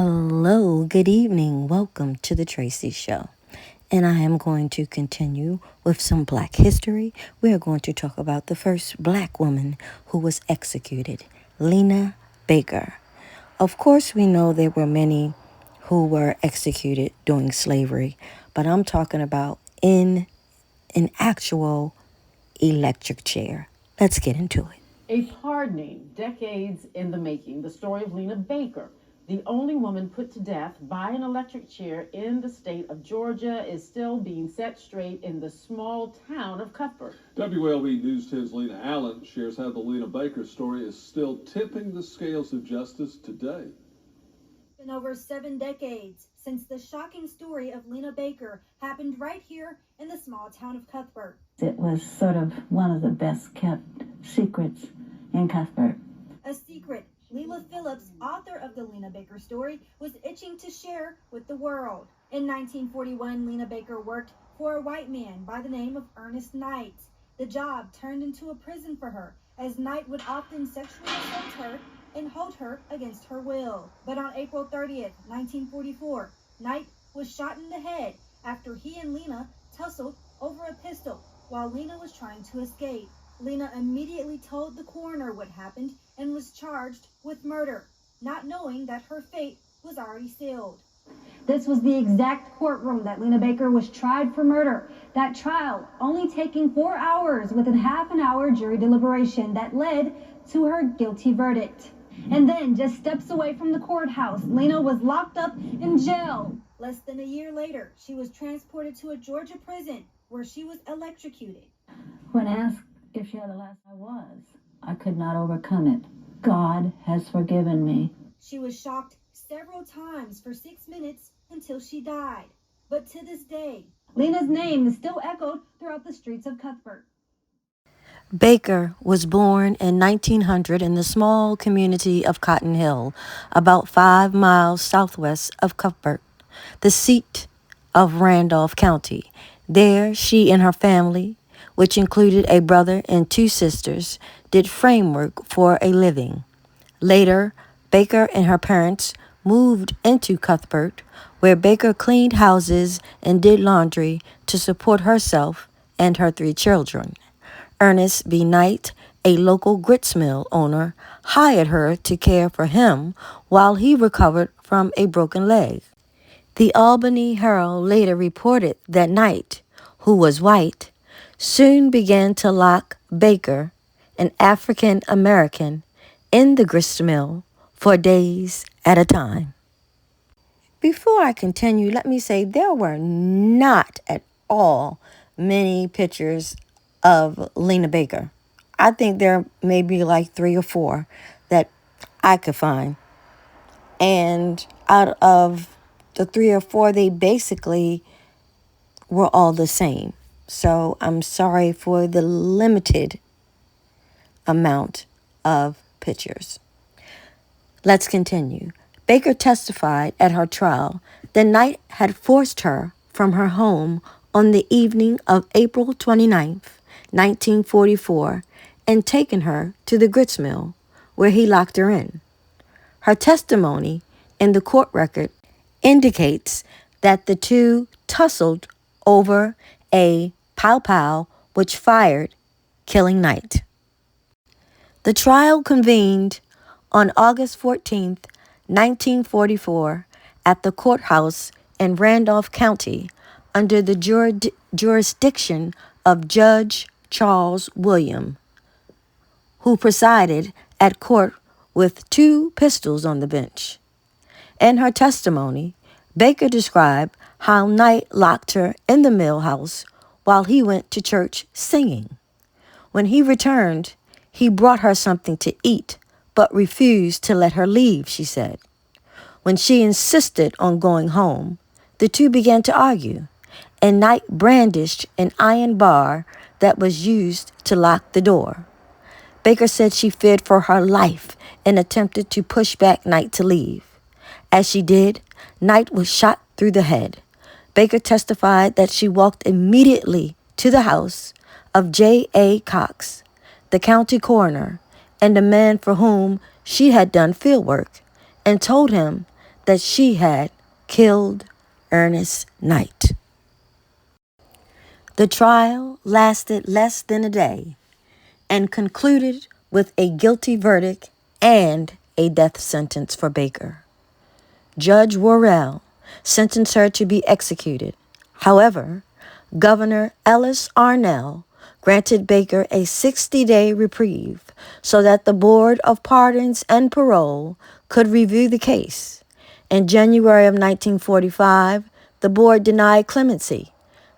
Hello, good evening. Welcome to the Tracy Show. And I am going to continue with some Black history. We are going to talk about the first Black woman who was executed, Lena Baker. Of course, we know there were many who were executed during slavery, but I'm talking about in an actual electric chair. Let's get into it. A pardoning, decades in the making, the story of Lena Baker, the only woman put to death by an electric chair in the state of Georgia, is still being set straight in the small town of Cuthbert. WLB News 10's Lena Allen shares how the Lena Baker story is still tipping the scales of justice today. It's been over 7 decades since the shocking story of Lena Baker happened right here in the small town of Cuthbert. It was sort of one of the best kept secrets in Cuthbert. A secret Leila Phillips, author of the Lena Baker story, was itching to share with the world. In 1941, Lena Baker worked for a white man by the name of Ernest Knight. The job turned into a prison for her, as Knight would often sexually assault her and hold her against her will. But on April 30th, 1944, Knight was shot in the head after he and Lena tussled over a pistol while Lena was trying to escape. Lena immediately told the coroner what happened and was charged with murder, not knowing that her fate was already sealed. This was the exact courtroom that Lena Baker was tried for murder. That trial only taking 4 hours with a half an hour jury deliberation that led to her guilty verdict. And then, just steps away from the courthouse, Lena was locked up in jail. Less than a year later, she was transported to a Georgia prison where she was electrocuted. When asked if she had the last I could not overcome it. God has forgiven me. She was shocked several times for 6 minutes until she died. But to this day, Lena's name is still echoed throughout the streets of Cuthbert. Baker was born in 1900 in the small community of Cotton Hill, about 5 miles southwest of Cuthbert, the seat of Randolph County. There, she and her family, which included a brother and 2 sisters, did framework for a living. Later, Baker and her parents moved into Cuthbert, where Baker cleaned houses and did laundry to support herself and her 3 children. Ernest B. Knight, a local grits mill owner, hired her to care for him while he recovered from a broken leg. The Albany Herald later reported that Knight, who was white, soon began to lock Baker, an African American, in the grist mill for days at a time. Before I continue, let me say there were not at all many pictures of Lena Baker. I think there may be like 3 or 4 that I could find. And out of the 3 or 4, they basically were all the same. So I'm sorry for the limited amount of pictures. Let's continue. Baker testified at her trial that Knight had forced her from her home on the evening of April 29th, 1944, and taken her to the grits mill, where he locked her in. Her testimony in the court record indicates that the 2 tussled over a pow-pow which fired, killing Knight. The trial convened on August 14th, 1944, at the courthouse in Randolph County under the jurisdiction of Judge Charles William, who presided at court with 2 pistols on the bench. In her testimony, Baker described how Knight locked her in the mill house while he went to church singing. When he returned, he brought her something to eat, but refused to let her leave, she said. When she insisted on going home, the 2 began to argue, and Knight brandished an iron bar that was used to lock the door. Baker said she feared for her life and attempted to push back Knight to leave. As she did, Knight was shot through the head. Baker testified that she walked immediately to the house of J.A. Cox, the county coroner, and the man for whom she had done field work, and told him that she had killed Ernest Knight. The trial lasted less than a day and concluded with a guilty verdict and a death sentence for Baker. Judge Worrell sentenced her to be executed. However, Governor Ellis Arnell granted Baker a 60-day reprieve so that the Board of Pardons and Parole could review the case. In January of 1945, the board denied clemency.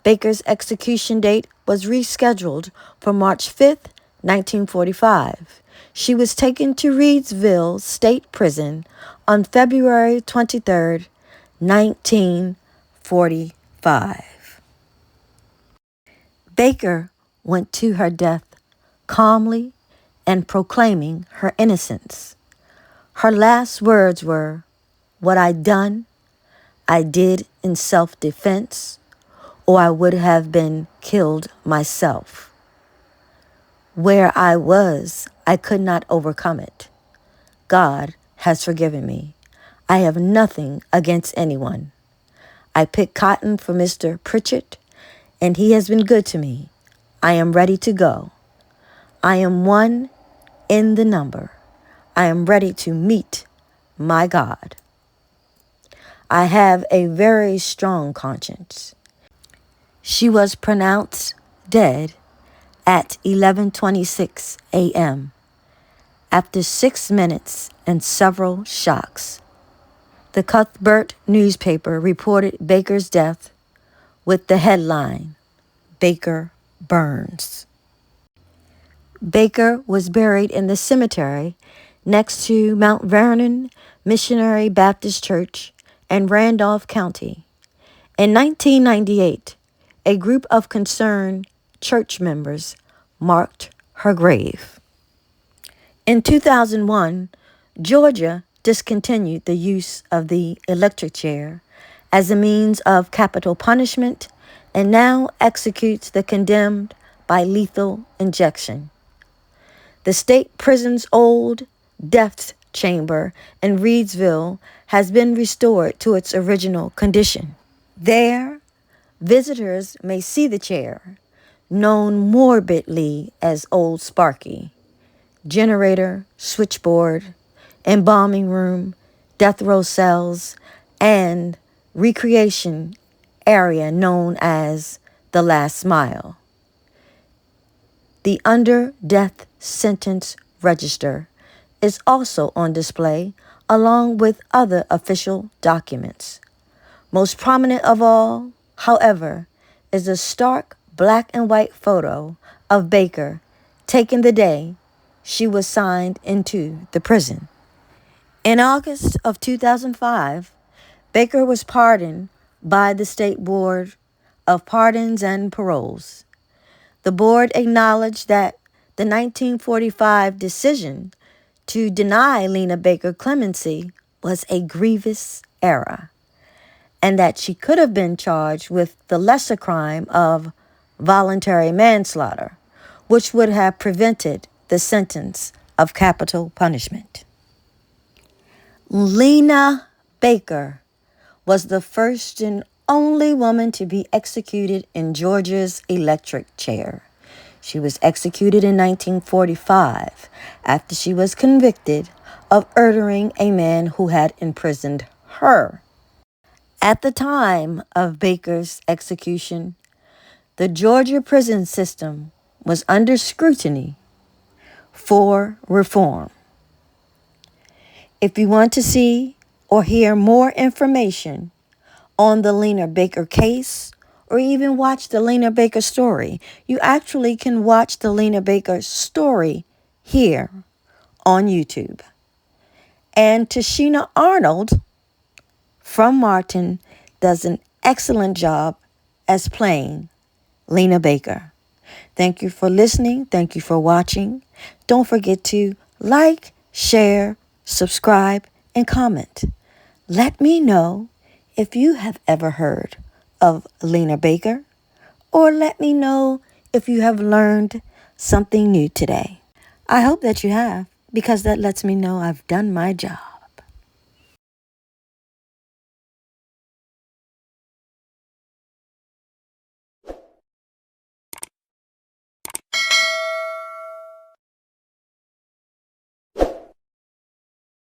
Baker's execution date was rescheduled for March 5th, 1945. She was taken to Reidsville State Prison on February 23rd, 1945. Baker went to her death calmly and proclaiming her innocence. Her last words were, "What I done, I did in self-defense, or I would have been killed myself. Where I was, I could not overcome it. God has forgiven me. I have nothing against anyone. I picked cotton for Mr. Pritchett, and he has been good to me. I am ready to go. I am one in the number. I am ready to meet my God. I have a very strong conscience." She was pronounced dead at 11:26 a.m. after 6 minutes and several shocks. The Cuthbert newspaper reported Baker's death with the headline, "Baker Burns." Baker was buried in the cemetery next to Mount Vernon Missionary Baptist Church in Randolph County. In 1998, a group of concerned church members marked her grave. In 2001, Georgia discontinued the use of the electric chair as a means of capital punishment and now executes the condemned by lethal injection. The state prison's old death chamber in Reidsville has been restored to its original condition. There, visitors may see the chair, known morbidly as Old Sparky, generator, switchboard, embalming room, death row cells, and recreation area known as the Last Mile. The under death sentence register is also on display along with other official documents. Most prominent of all, however, is a stark black and white photo of Baker taken the day she was signed into the prison. In August of 2005, Baker was pardoned by the State Board of Pardons and Paroles. The board acknowledged that the 1945 decision to deny Lena Baker clemency was a grievous error, and that she could have been charged with the lesser crime of voluntary manslaughter, which would have prevented the sentence of capital punishment. Lena Baker was the first and only woman to be executed in Georgia's electric chair. She was executed in 1945 after she was convicted of murdering a man who had imprisoned her. At the time of Baker's execution, the Georgia prison system was under scrutiny for reform. If you want to see or hear more information on the Lena Baker case, or even watch the Lena Baker story, you actually can watch the Lena Baker story here on YouTube. And Tashina Arnold from Martin does an excellent job as playing Lena Baker. Thank you for listening. Thank you for watching. Don't forget to like, share, subscribe, and comment. Let me know if you have ever heard of Lena Baker, or let me know if you have learned something new today. I hope that you have, because that lets me know I've done my job.